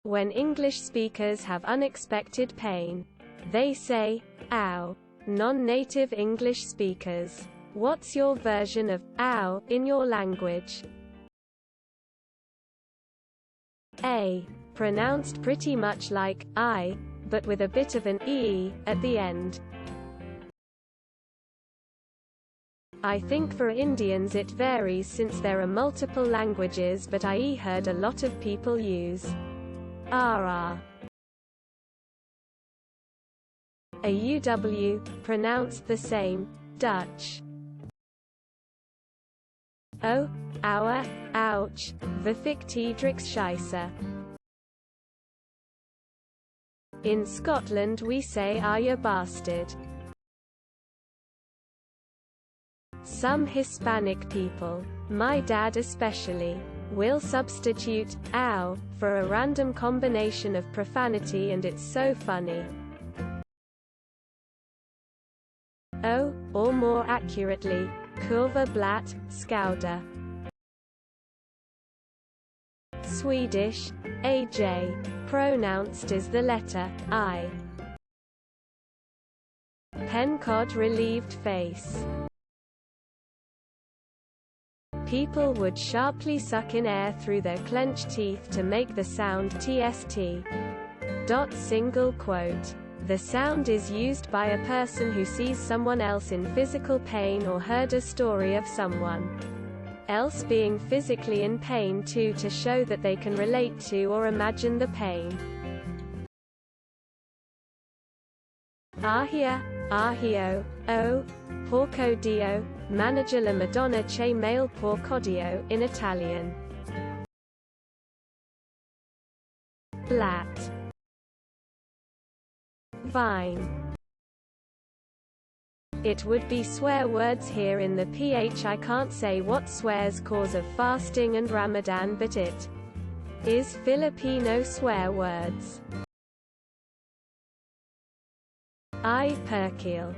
When English speakers have unexpected pain, they say, ow. Non-native English speakers. What's your version of ow in your language? A. Pronounced pretty much like I, but with a bit of an e at the end. I think for Indians it varies since there are multiple languages, but I heard a lot of people use rr. A uw, pronounced the same, Dutch. O, our, ouch, verfictiedriksscheisse. In Scotland we say are you bastard. Some Hispanic people, my dad especially, will substitute ow for a random combination of profanity, and it's so funny. O, or more accurately, kurva blatt, skouder. Swedish, aj, pronounced as the letter I. Pencod, relieved face. People would sharply suck in air through their clenched teeth to make the sound tst. Single quote. The sound is used by a person who sees someone else in physical pain or heard a story of someone else being physically in pain to show that they can relate to or imagine the pain. Ahia, ahio, o, porco dio, manager la Madonna c'è male porcodio in Italian. Blat. Vine. It would be swear words here in the PH. I can't say what swears cause of fasting and Ramadan, but it is Filipino swear words. I perkeel.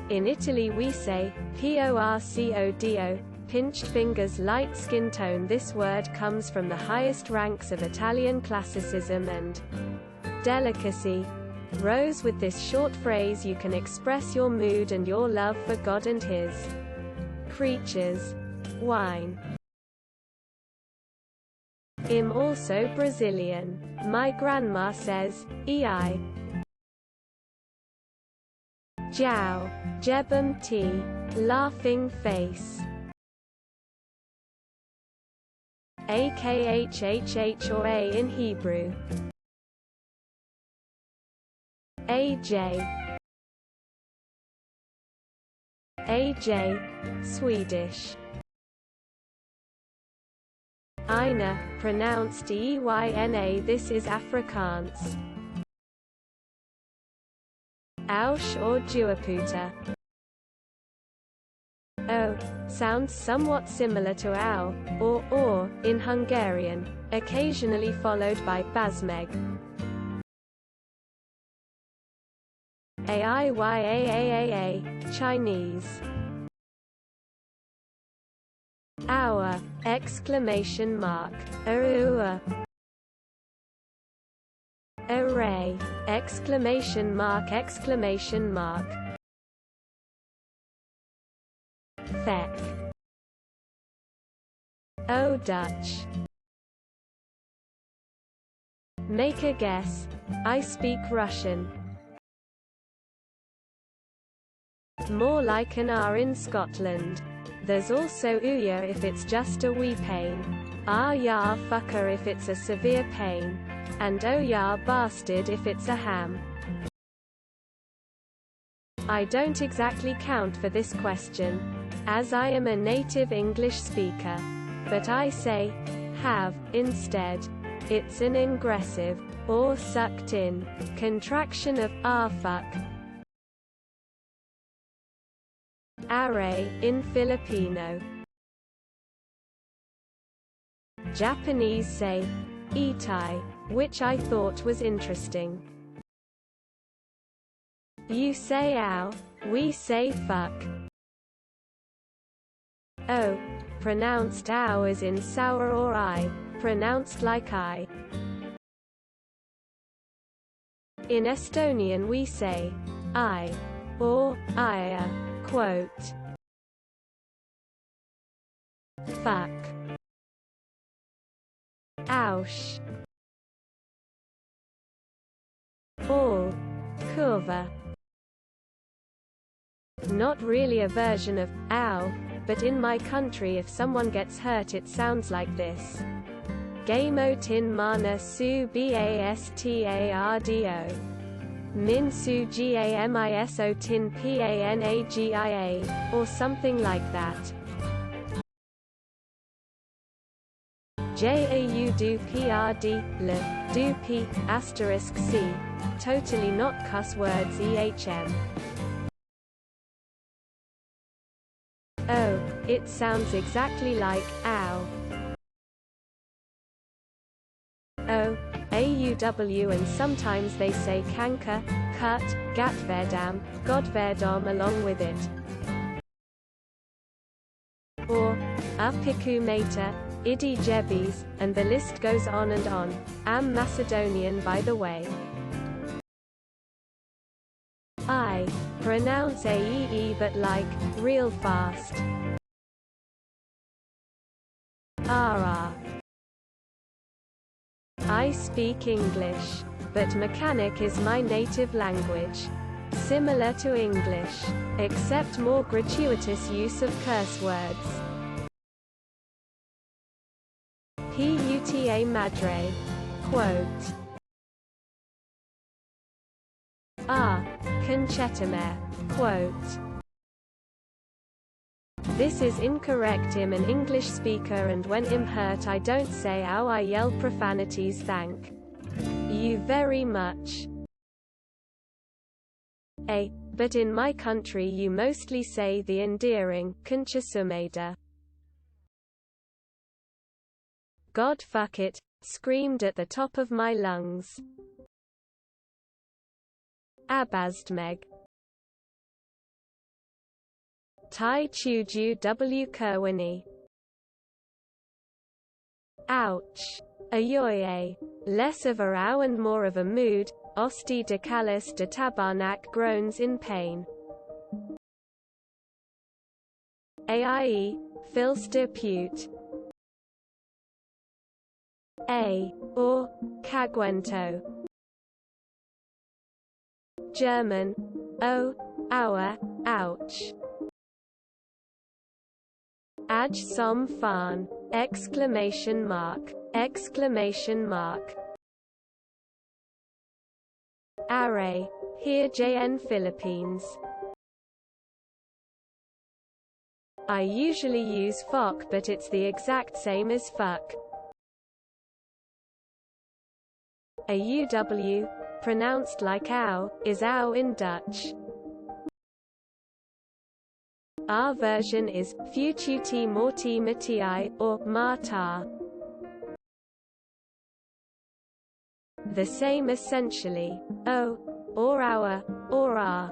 In Italy we say porcodo, pinched fingers, light skin tone. This word comes from the highest ranks of Italian classicism and delicacy. Rose, with this short phrase you can express your mood and your love for God and His creatures. Wine. I'm also Brazilian. My grandma says, ei. Jow, jebum tea, laughing face. Akhhh or a in Hebrew. AJ. AJ, Swedish. Ina, pronounced Eyna. This is Afrikaans. Ausch or Juaputa. O sounds somewhat similar to ow, or, in Hungarian, occasionally followed by bazmeg. Aiyaaa, Chinese. Hour, exclamation mark, arua. Array, exclamation mark, exclamation mark. Feck. O Dutch. Make a guess. I speak Russian. More like an R in Scotland. There's also ouya if it's just a wee pain. Ya fucker if it's a severe pain. And oh ya bastard if it's a ham. I don't exactly count for this question, as I am a native English speaker. But I say, have, instead. It's an ingressive, or sucked in, contraction of, fuck. Are, in Filipino. Japanese say, itai, which I thought was interesting. You say ow, we say fuck. O, pronounced ow as in sour or I, pronounced like I. In Estonian we say I or Aya, quote, fuck, aush, all, kurva. Not really a version of ow, but in my country if someone gets hurt it sounds like this. Gamo tin mana su bastaardo. Min su gamiso tin panagia, or something like that. Jau do prd, l, do p, asterisk c. Totally not cuss words ehm. Oh, it sounds exactly like ow. Oh, AUW, and sometimes they say kanker, cut, gatverdam, godverdam along with it. Or, apiku meta, idi jebis, and the list goes on and on. Am Macedonian by the way. I pronounce aee but like, real fast. Rr. I speak English, but Mechanic is my native language. Similar to English, except more gratuitous use of curse words. Puta madre. Quote. Conchettamare. Quote. This is incorrect. I'm an English speaker and when I'm hurt I don't say ow, I yell profanities. Thank you very much. But in my country you mostly say the endearing, conchasumeda. God fuck it, screamed at the top of my lungs. Abazdmeg. Tai chuju w kerwini. Ouch. Ayoye. Less of a ow and more of a mood. Osti de Callis de Tabarnak groans in pain. Aie, fils de pute. Or, Cagwento. German, oh, aua, ouch. Aj som fan! Exclamation mark! Exclamation mark! Are, here JN Philippines. I usually use fuck but it's the exact same as fuck. Auw, pronounced like ow, is ow in Dutch. Our version is fututi morti matii, or martar. The same essentially. O, or our, or our.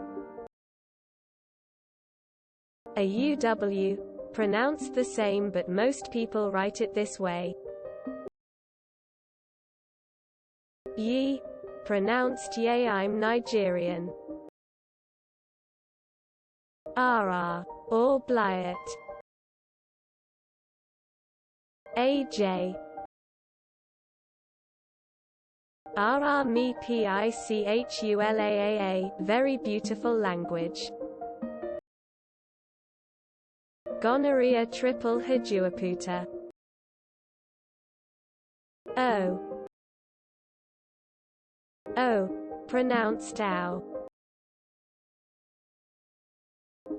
Auw, pronounced the same but most people write it this way. Yi, pronounced ye. I'm Nigerian. Rr, or Blyet. Aj. Rr me pichulaa, very beautiful language. Gonorrhea triple hajuaputa. O. O, pronounced ow.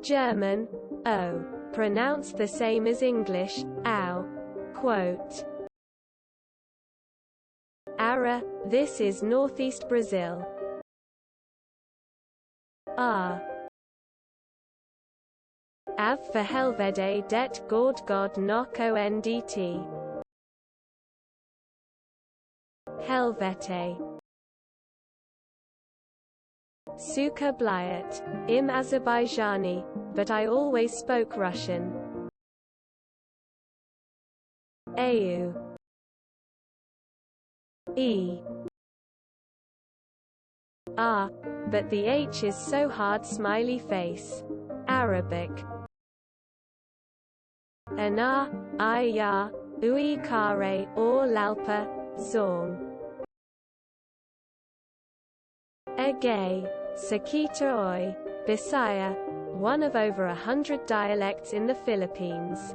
German, o, pronounced the same as English, ow. Quote. Ara, this is northeast Brazil. R. Av for helvede det god god nok ondt. Helvete. Suka Blyet. Im Azerbaijani, but I always spoke Russian. Au. E, R, but the H is so hard. Smiley face. Arabic. Ana, Aya, Ui Kare, or Lalpa, Zorn. Agay, Sakita Oi, Bisaya, one of over 100 dialects in the Philippines.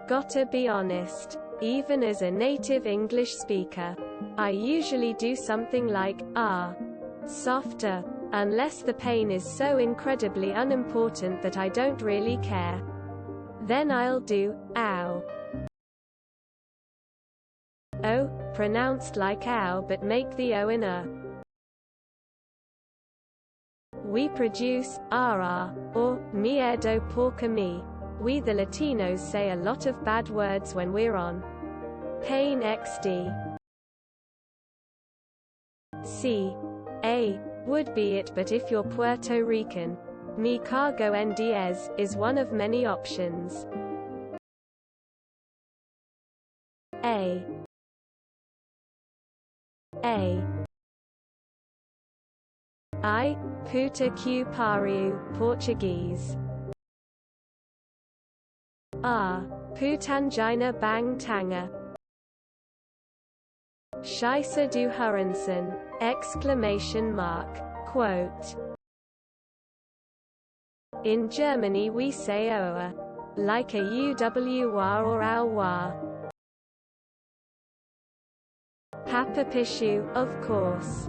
Gotta be honest, even as a native English speaker, I usually do something like, softer, unless the pain is so incredibly unimportant that I don't really care. Then I'll do, ow. O, pronounced like ow but make the O in a. We produce, rr, or, miedo porque me. We the Latinos say a lot of bad words when we're on pain xd. C. A. Would be it, but if you're Puerto Rican, mi cargo en diez is one of many options. A. I, puta que pariu, Portuguese. R. Putangina bang tanga. Scheisse du Hurensen! Exclamation mark. Quote. In Germany we say oa, like a uwr or auwa. Papapishu, of course.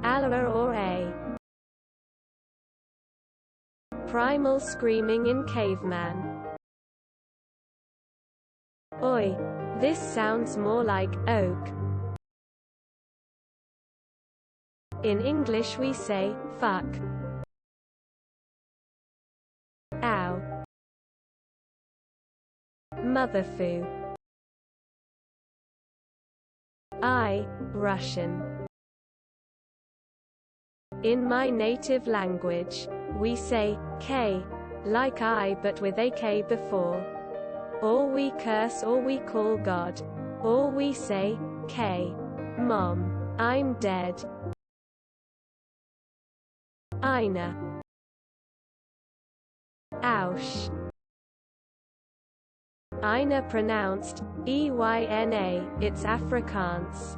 Ala or a. Primal screaming in caveman. Oi. This sounds more like oak. In English we say fuck. Ow. Motherfoo. I, Russian. In my native language, we say K, like I but with a K before. Or we curse or we call God. Or we say, K. Mom. I'm dead. Eine. Ausch. Eine pronounced, Eyna, it's Afrikaans.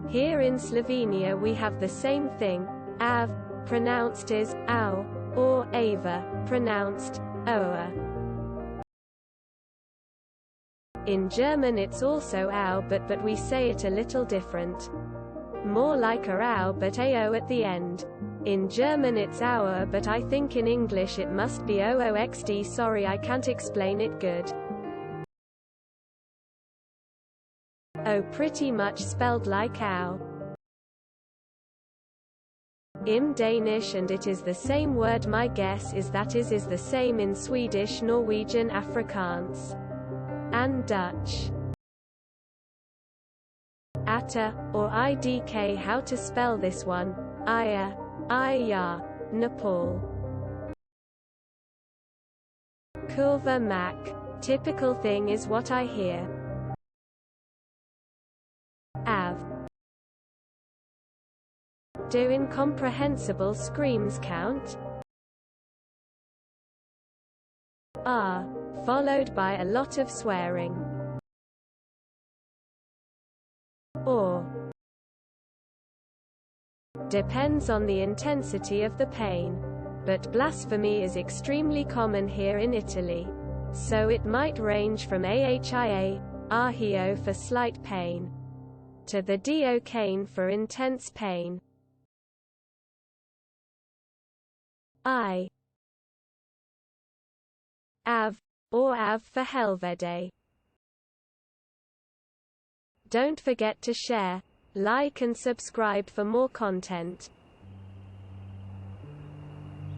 Here in Slovenia we have the same thing, av, pronounced as, ow, or ava, pronounced, oa. In German it's also ow but we say it a little different. More like a ow but ao at the end. In German it's hour but I think in English it must be ooxd. Sorry I can't explain it good. Oh, pretty much spelled like ow. In Danish, and it is the same word. My guess is that is the same in Swedish, Norwegian, Afrikaans, and Dutch. Atta, or idk. How to spell this one? Aya, Aya, Nepal. Kurva Mac. Typical thing is what I hear. Av. Do incomprehensible screams count? R. Followed by a lot of swearing. Or. Depends on the intensity of the pain. But blasphemy is extremely common here in Italy. So it might range from ahia, ahio for slight pain, to the dio cane for intense pain. I. Av, or Av for Helvede. Don't forget to share, like and subscribe for more content.